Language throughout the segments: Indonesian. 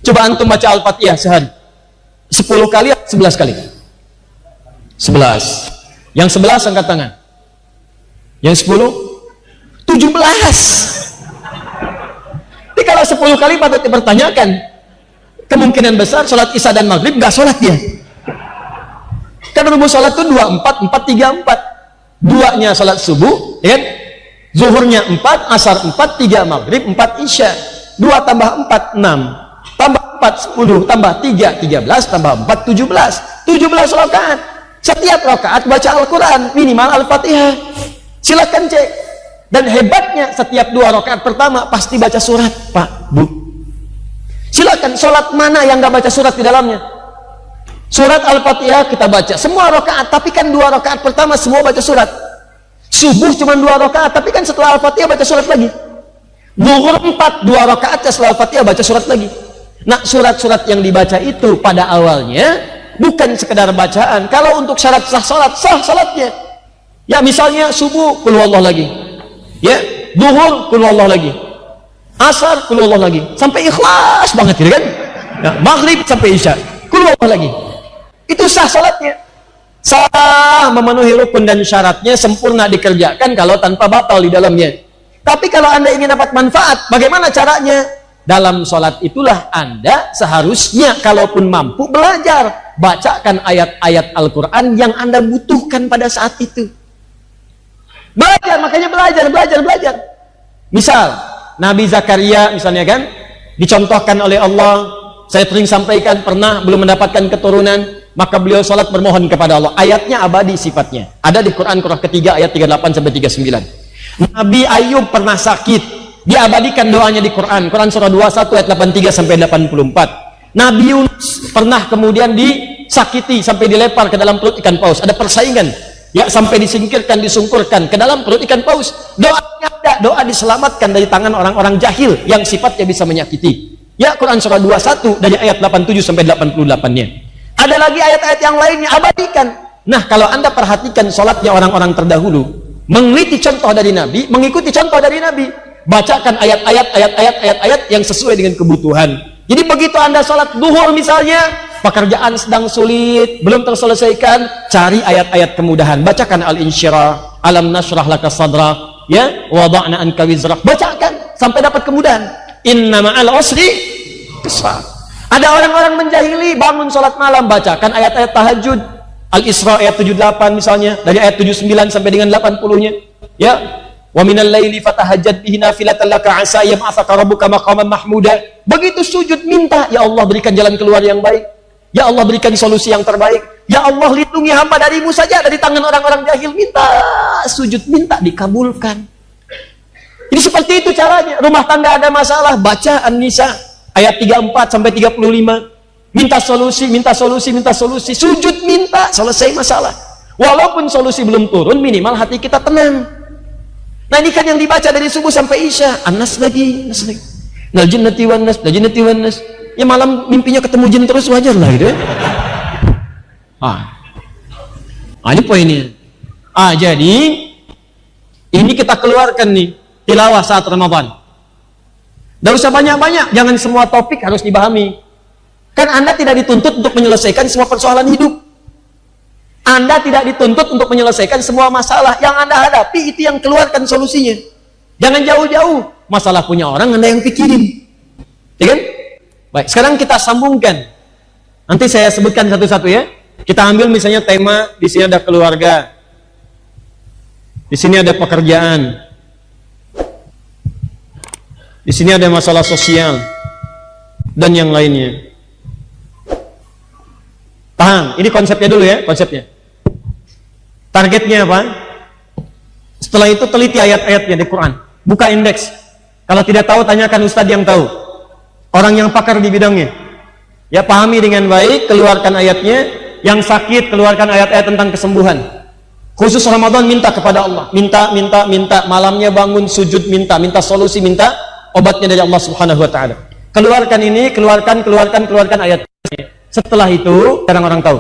Coba antum baca Al-Fatihah sehari 10 kali atau 11 kali? 11. Yang 11 angkat tangan. Yang 10? 17. Jadi kalau 10 kali patut dipertanyakan. Kemungkinan besar sholat isya dan maghrib nggak sholat dia. Kan rumus sholat itu 24, 4, 3, 4. Duanya sholat subuh, ya kan? Zuhurnya 4, asar 4, 3 maghrib, 4 isya. 2 tambah 4, 6. Tambah 4, 10. Tambah 3, 13. Tambah 4, 17. 17 rakaat. Setiap rakaat baca Al-Quran, minimal Al-Fatihah. Silakan cek. Dan hebatnya setiap 2 rakaat pertama pasti baca surat, Pak, Bu. Silakan, sholat mana yang nggak baca surat di dalamnya? Surat Al-Fatihah kita baca semua rakaat, tapi kan 2 rakaat pertama semua baca surat. Subuh cuma 2 rakaat, tapi kan setelah Al-Fatihah baca surat lagi. Zuhur 4, 2 rakaat setelah Al-Fatihah baca surat lagi. Nah, surat-surat yang dibaca itu pada awalnya bukan sekedar bacaan. Kalau untuk syarat sah salat, sah salatnya. Ya misalnya subuh qul huwallahu lagi. Ya, zuhur qul huwallahu lagi. Asar qul huwallahu lagi. Sampai ikhlas banget gitu kan? Ya, maghrib sampai isya qul huwallahu lagi. Itu sah salatnya. Sah, memenuhi rukun dan syaratnya, sempurna dikerjakan kalau tanpa batal di dalamnya. Tapi kalau Anda ingin dapat manfaat, bagaimana caranya? Dalam sholat itulah Anda seharusnya kalaupun mampu belajar, bacakan ayat-ayat Al-Quran yang Anda butuhkan pada saat itu. Belajar, makanya belajar. Misal Nabi Zakaria misalnya kan dicontohkan oleh Allah, saya sering sampaikan, pernah belum mendapatkan keturunan, maka beliau sholat bermohon kepada Allah. Ayatnya abadi sifatnya, ada di Quran surah ketiga ayat 38 sampai 39. Nabi Ayub pernah sakit, diabadikan doanya di Quran surah 21 ayat 83 sampai 84. Nabi Yunus pernah kemudian disakiti sampai dilepar ke dalam perut ikan paus, ada persaingan ya, sampai disingkirkan, disungkurkan ke dalam perut ikan paus. Doanya ada, doa diselamatkan dari tangan orang-orang jahil yang sifatnya bisa menyakiti. Ya, Quran surah 21 dari ayat 87 sampai 88-nya. Ada lagi ayat-ayat yang lainnya, abadikan. Nah, kalau Anda perhatikan sholatnya orang-orang terdahulu, mengikuti contoh dari Nabi, bacakan ayat-ayat yang sesuai dengan kebutuhan. Jadi begitu Anda sholat duhur misalnya, pekerjaan sedang sulit, belum terselesaikan, cari ayat-ayat kemudahan, bacakan Al-Insyirah, Alam nashrah laka sadrak, ya, wada'na anka wizrak, bacakan sampai dapat kemudahan. Inna ma'al usri yusra. Ada orang-orang menjahili, bangun sholat malam, bacakan ayat-ayat tahajud, Al-Isra ayat 78 misalnya, dari ayat 79 sampai dengan 80-nya, ya. Wa minal laili fatahajjat bihi nafilatan laka asa yab'atsaka rabbuka maqaman mahmuda. Begitu sujud minta, ya Allah berikan jalan keluar yang baik. Ya Allah berikan solusi yang terbaik. Ya Allah lindungi hamba darimu saja dari tangan orang-orang jahil. Minta, sujud minta dikabulkan. Jadi seperti itu caranya. Rumah tangga ada masalah, baca An-Nisa ayat 34 sampai 35. Minta solusi. Sujud minta, selesai masalah. Walaupun solusi belum turun, minimal hati kita tenang. Nah ini kan yang dibaca dari subuh sampai isya, An-Nas lagi. Nal jinnati wan nas. Ya malam mimpinya ketemu jin terus, wajar lah gitu ya. Ini poinnya. Jadi ini kita keluarkan nih tilawah saat Ramadan. Tidak usah banyak-banyak, jangan semua topik harus dipahami. Kan Anda tidak dituntut untuk menyelesaikan semua persoalan hidup. Anda tidak dituntut untuk menyelesaikan semua masalah yang Anda hadapi, itu yang keluarkan solusinya. Jangan jauh-jauh, masalah punya orang Anda yang pikirin, ya kan? Baik, sekarang kita sambungkan. Nanti saya sebutkan satu-satu ya. Kita ambil misalnya tema, di sini ada keluarga, di sini ada pekerjaan, di sini ada masalah sosial, dan yang lainnya. Paham? Ini konsepnya dulu ya, konsepnya. Targetnya apa? Setelah itu teliti ayat-ayatnya di Quran. Buka indeks. Kalau tidak tahu, tanyakan ustadz yang tahu. Orang yang pakar di bidangnya. Ya, pahami dengan baik, keluarkan ayatnya. Yang sakit, keluarkan ayat-ayat tentang kesembuhan. Khusus Ramadan, minta kepada Allah. Minta. Malamnya bangun, sujud, minta solusi, minta obatnya dari Allah Subhanahu wa Ta'ala. Keluarkan ini, keluarkan ayatnya. Setelah itu, sekarang orang tahu.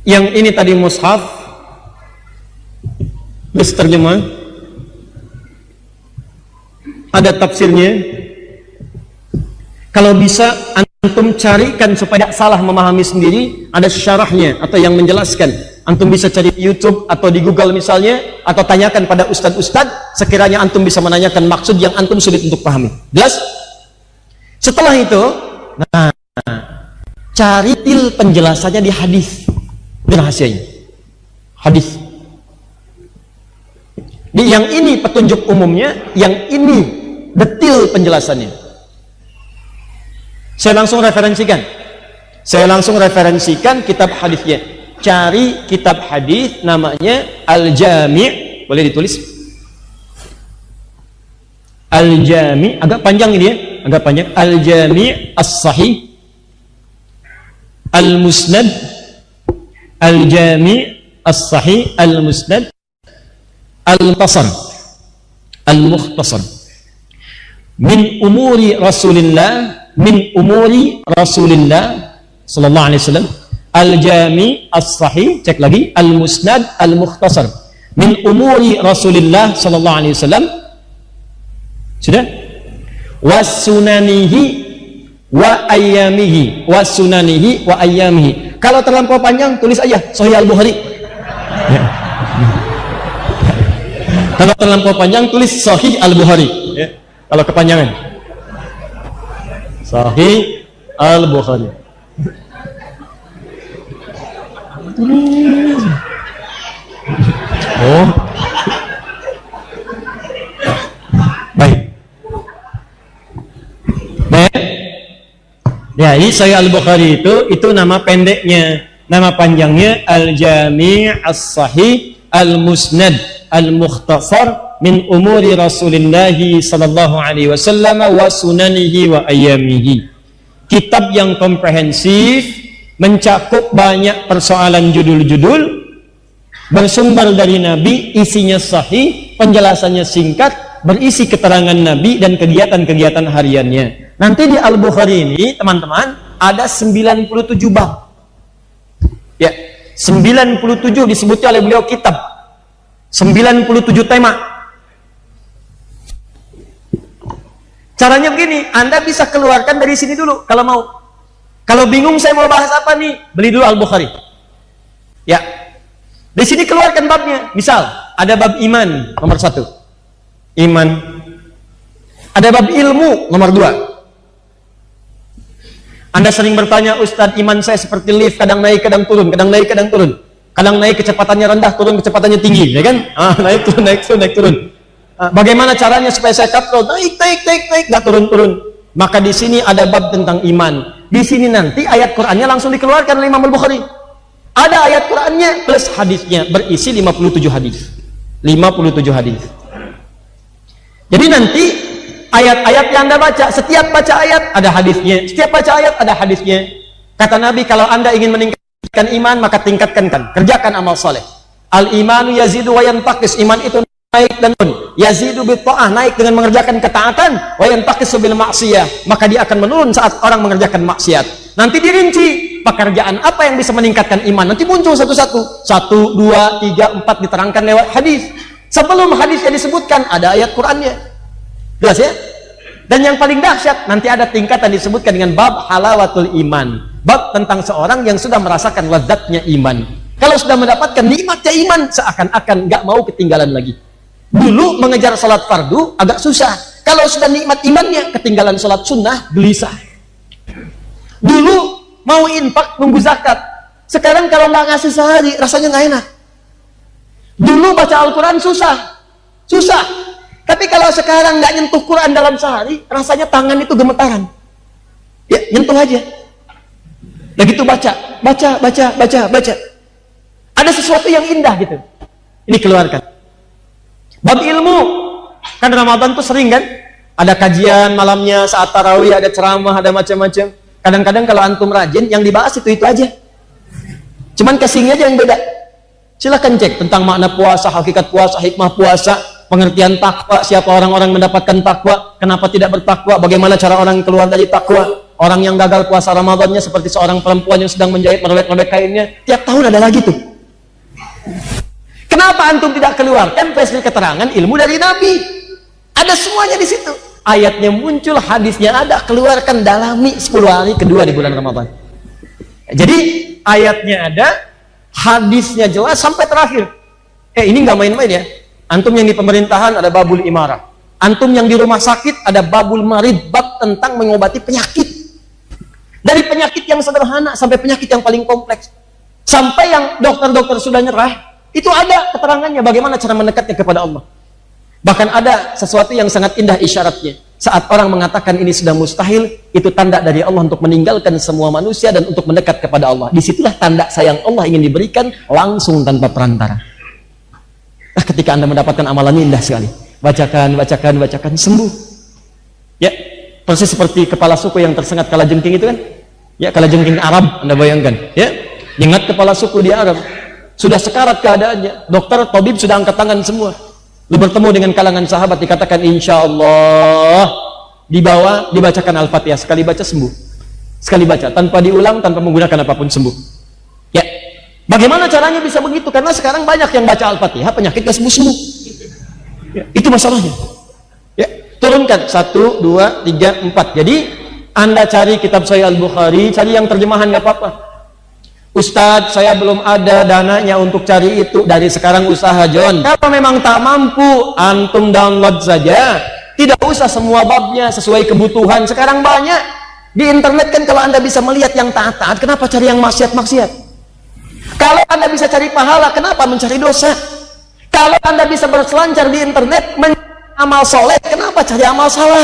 Yang ini tadi mushaf, bis terjemah, ada tafsirnya. Kalau bisa antum carikan supaya tidak salah memahami sendiri, ada syarahnya atau yang menjelaskan. Antum bisa cari di YouTube atau di Google misalnya, atau tanyakan pada ustadz-ustadz, sekiranya antum bisa menanyakan maksud yang antum sulit untuk pahami. Jelas? Setelah itu, nah, cari penjelasannya di hadis. Ini rahasianya. Hadis. Yang ini petunjuk umumnya, yang ini detil penjelasannya. Saya langsung referensikan kitab hadisnya. Cari kitab hadis namanya Al-Jami', boleh ditulis? Al-Jami', agak panjang ini ya, agak panjang. Al-Jami' As-Sahih Al-Musnad, Al-Jami' As-Sahih Al-Musnad Al-Mukhtasar, Al-Mukhtasar min umuri Rasulillah, min umuri Rasulillah sallallahu alaihi wasallam. Al-Jami' As-Sahih, cek lagi, Al-Musnad Al-Mukhtasar min umuri Rasulillah sallallahu alaihi wasallam. Sudah? Wasunanihi wa ayyamihi, wasunanihi wa ayyamihi. Kalau terlampau panjang tulis aja Sahih Al-Bukhari. Ya. Kalau terlampau panjang tulis Sahih Al-Bukhari. Ya. Kalau kepanjangan Sahih Al-Bukhari. Oh. Baik. Ya, ini Sahih Al-Bukhari itu nama pendeknya. Nama panjangnya Al-Jami' As-Sahih Al-Musnad Al-Mukhtasar min umuri Rasulillah sallallahu alaihi wasallam wa sunanihi wa ayyamihi. Kitab yang komprehensif, mencakup banyak persoalan judul-judul, bersumber dari Nabi, isinya sahih, penjelasannya singkat, berisi keterangan Nabi dan kegiatan-kegiatan hariannya. Nanti di Al-Bukhari ini, teman-teman, ada 97 bab. Ya, 97 disebutnya oleh beliau kitab. 97 tema. Caranya begini, Anda bisa keluarkan dari sini dulu kalau mau. Kalau bingung saya mau bahas apa nih, beli dulu Al-Bukhari. Ya. Di sini keluarkan babnya. Misal, ada bab iman nomor 1. Iman. Ada bab ilmu nomor 2. Anda sering bertanya, Ustadz, iman saya seperti lift, kadang naik, kadang turun, kadang naik, kadang turun. Kadang naik kecepatannya rendah, turun kecepatannya tinggi, ya kan? Naik turun, naik turun, naik turun. Bagaimana caranya supaya saya kontrol? Naik, nggak turun. Maka di sini ada bab tentang iman. Di sini nanti ayat Qur'annya langsung dikeluarkan oleh Imam Al-Bukhari. Ada ayat Qur'annya plus hadisnya, berisi 57 hadis. 57 hadis. Jadi nanti ayat-ayat yang Anda baca, setiap baca ayat ada hadisnya, setiap baca ayat ada hadisnya. Kata Nabi, kalau Anda ingin meningkatkan iman, maka tingkatkan, kerjakan amal soleh. Al-imanu yazidu wa yantakis. Iman itu naik dan turun. Yazidu bitta'ah, naik dengan mengerjakan ketaatan. Wa yantakisu bil maksiyah, maka dia akan menurun saat orang mengerjakan maksiat. Nanti dirinci pekerjaan apa yang bisa meningkatkan iman. Nanti muncul satu-satu. 1, 2, 3, 4 diterangkan lewat hadis. Sebelum hadisnya disebutkan ada ayat Qur'annya. Jelas ya? Dan yang paling dahsyat, nanti ada tingkatan disebutkan dengan bab halawatul iman. Bab tentang seorang yang sudah merasakan lezatnya iman. Kalau sudah mendapatkan nikmatnya iman, seakan-akan gak mau ketinggalan lagi. Dulu mengejar salat fardu agak susah. Kalau sudah nikmat imannya, ketinggalan salat sunnah gelisah. Dulu mau infak nunggu zakat. Sekarang kalau nggak ngasih sehari, rasanya nggak enak. Dulu baca Al-Quran susah. Tapi kalau sekarang nggak nyentuh Quran dalam sehari, rasanya tangan itu gemetaran. Ya, nyentuh aja. Begitu baca. Ada sesuatu yang indah gitu. Ini keluarkan. Bab ilmu, kan Ramadan tuh sering kan? Ada kajian malamnya saat tarawih, ada ceramah, ada macam-macam. Kadang-kadang kalau antum rajin, yang dibahas itu aja. Cuman casingnya aja yang beda. Silahkan cek tentang makna puasa, hakikat puasa, hikmah puasa, pengertian takwa, siapa orang-orang mendapatkan takwa, kenapa tidak bertakwa, bagaimana cara orang keluar dari takwa. Orang yang gagal puasa Ramadannya seperti seorang perempuan yang sedang menjahit, merobek-robek kainnya. Tiap tahun ada lagi tuh. Kenapa antum tidak keluarkan versi keterangan ilmu dari Nabi? Ada semuanya di situ. ayatnya muncul, hadisnya ada, keluarkan, dalami 10 hari kedua di bulan Ramadan. Jadi ayatnya ada, hadisnya jelas sampai terakhir. Ini nggak main-main ya. Antum yang di pemerintahan ada babul imarah. Antum yang di rumah sakit ada babul marid, bab tentang mengobati penyakit. Dari penyakit yang sederhana sampai penyakit yang paling kompleks. Sampai yang dokter-dokter sudah nyerah, itu ada keterangannya bagaimana cara mendekatnya kepada Allah. Bahkan ada sesuatu yang sangat indah isyaratnya. Saat orang mengatakan ini sudah mustahil, itu tanda dari Allah untuk meninggalkan semua manusia dan untuk mendekat kepada Allah. Disitulah tanda sayang Allah ingin diberikan langsung tanpa perantara. Ketika Anda mendapatkan amalannya indah sekali. Bacakan, sembuh. Ya, persis seperti kepala suku yang tersengat kalajengking itu kan? Ya, kalajengking Arab, Anda bayangkan. Ya, ingat kepala suku di Arab. Sudah sekarat keadaannya. Dokter, tabib sudah angkat tangan semua. Lu bertemu dengan kalangan sahabat, dikatakan insya Allah, dibawa, dibacakan Al-Fatihah, sekali baca sembuh, sekali baca, tanpa diulang, tanpa menggunakan apapun sembuh. Ya, bagaimana caranya bisa begitu? Karena sekarang banyak yang baca Al-Fatihah, penyakit gak sembuh-sembuh. Ya, itu masalahnya. Ya, turunkan 1, 2, 3, 4. Jadi Anda cari kitab Sahih Al-Bukhari, cari yang terjemahan gak apa-apa. Ustadz, saya belum ada dananya untuk cari itu. Dari sekarang usaha, John. Kalau memang tak mampu, antum download saja. Tidak usah semua babnya sesuai kebutuhan. Sekarang banyak di internet kan, kalau Anda bisa melihat yang taat-taat, kenapa cari yang maksiat-maksiat? Kalau Anda bisa cari pahala, kenapa mencari dosa? Kalau Anda bisa berselancar di internet mencari amal soleh, kenapa cari amal salah?